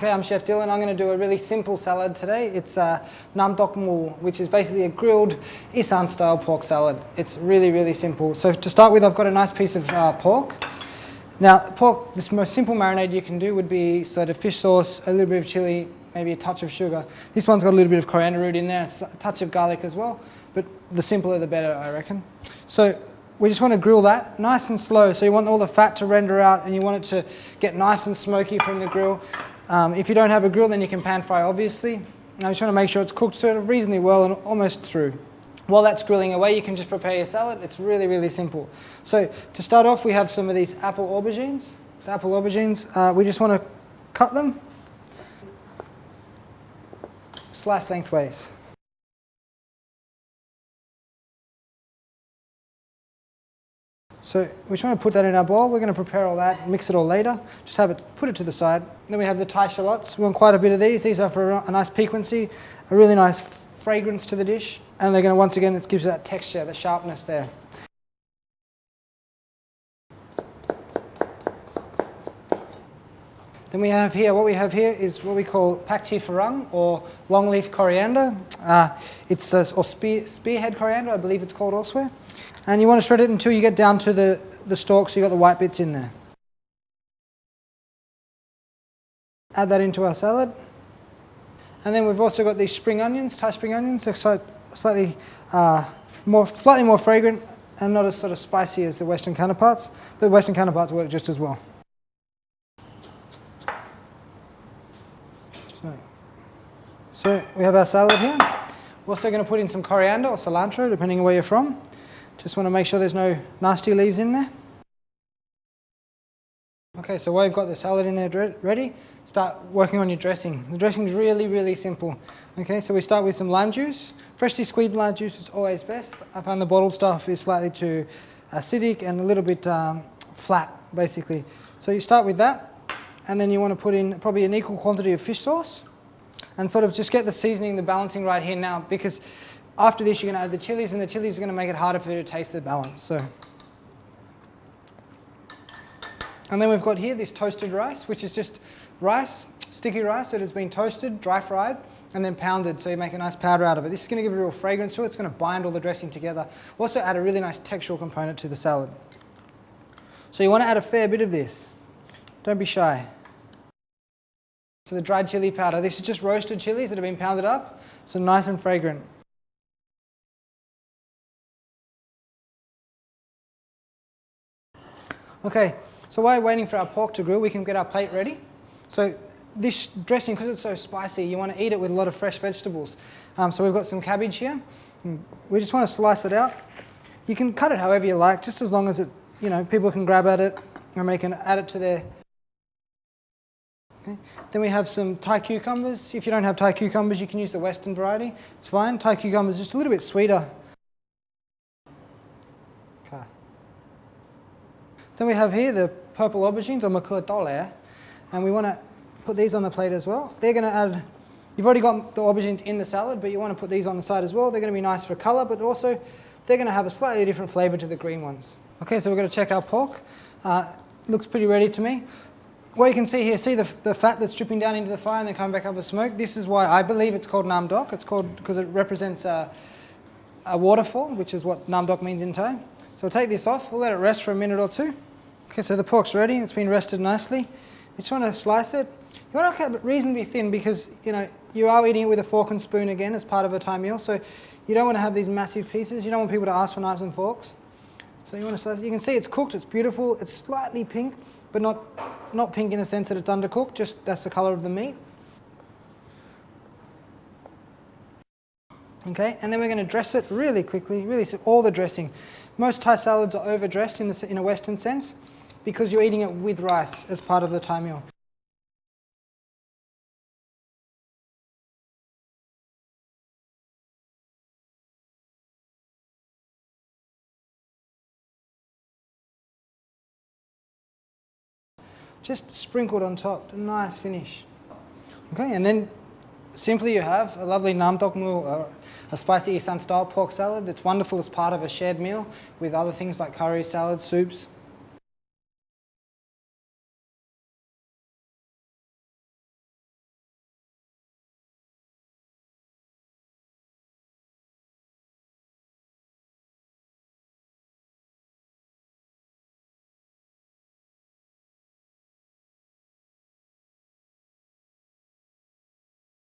Okay, I'm Chef Dylan. I'm going to do a really simple salad today. It's nam dok mul, which is basically a grilled Isan style pork salad. It's really, really simple. So to start with, I've got a nice piece of pork. Now, pork, the most simple marinade you can do would be sort of fish sauce, a little bit of chili, maybe a touch of sugar. This one's got a little bit of coriander root in there, a touch of garlic as well, but the simpler the better, I reckon. So we just want to grill that nice and slow. So you want all the fat to render out and you want it to get nice and smoky from the grill. If you don't have a grill, then you can pan fry, obviously. I just want to make sure it's cooked sort of reasonably well and almost through. While that's grilling away, you can just prepare your salad. It's really, really simple. So to start off, we have some of these apple aubergines. The apple aubergines, we just want to cut them, slice lengthways. So we just want to put that in our bowl. We're going to prepare all that, mix it all later. Just have it, put it to the side. Then we have the Thai shallots. We want quite a bit of these. These are for a nice piquancy, a really nice fragrance to the dish. And they're going to, once again, it gives you that texture, the sharpness there. Then we have here, what we have here is what we call pak chi farang, or longleaf coriander. It's or spearhead coriander, I believe it's called elsewhere. And you want to shred it until you get down to the stalks, so you've got the white bits in there. Add that into our salad. And then we've also got these spring onions, Thai spring onions. They're slightly more fragrant and not as sort of spicy as the Western counterparts, but the Western counterparts work just as well. So we have our salad here. We're also going to put in some coriander or cilantro, depending on where you're from. Just want to make sure there's no nasty leaves in there. Okay, so while you've got the salad in there ready, start working on your dressing. The dressing's really, really simple. Okay, so we start with some lime juice. Freshly squeezed lime juice is always best. I find the bottled stuff is slightly too acidic and a little bit flat, basically. So you start with that, and then you want to put in probably an equal quantity of fish sauce, and sort of just get the seasoning, the balancing right here now, because after this, you're going to add the chilies, and the chilies are going to make it harder for you to taste the balance. So, and then we've got here this toasted rice, which is just rice, sticky rice that has been toasted, dry fried, and then pounded, so you make a nice powder out of it. This is going to give a real fragrance to it. It's going to bind all the dressing together. Also add a really nice textural component to the salad. So you want to add a fair bit of this. Don't be shy. So the dried chili powder. This is just roasted chilies that have been pounded up, so nice and fragrant. Okay, so while we're waiting for our pork to grill, we can get our plate ready. So this dressing, because it's so spicy, you want to eat it with a lot of fresh vegetables. So we've got some cabbage here. We just want to slice it out. You can cut it however you like, just as long as it, you know, people can grab at it and they can add it to their... Okay. Then we have some Thai cucumbers. If you don't have Thai cucumbers, you can use the Western variety. It's fine. Thai cucumbers just a little bit sweeter. Okay. Then we have here the purple aubergines, or makur tole, and we want to put these on the plate as well. They're going to add, you've already got the aubergines in the salad, but you want to put these on the side as well. They're going to be nice for colour, but also they're going to have a slightly different flavour to the green ones. Okay, so we're going to check our pork. Looks pretty ready to me. What you can see here, see the fat that's dripping down into the fire and then coming back up with smoke. This is why I believe it's called nam dok. It's called because it represents a waterfall, which is what nam dok means in Thai. So we'll take this off. We'll let it rest for a minute or two. Okay, so the pork's ready. It's been rested nicely. You just want to slice it. You want to cut it reasonably thin because, you know, you are eating it with a fork and spoon again as part of a Thai meal. So you don't want to have these massive pieces. You don't want people to ask for knives and forks. So you want to slice it. You can see it's cooked. It's beautiful. It's slightly pink, but not pink in a sense that it's undercooked. Just that's the color of the meat. Okay, and then we're going to dress it really quickly. Really, so all the dressing. Most Thai salads are overdressed in a Western sense, because you're eating it with rice as part of the Thai meal. Just sprinkled on top, a nice finish. Okay, and then simply you have a lovely nam dok mul, a spicy Isan style pork salad that's wonderful as part of a shared meal with other things like curry, salads, soups.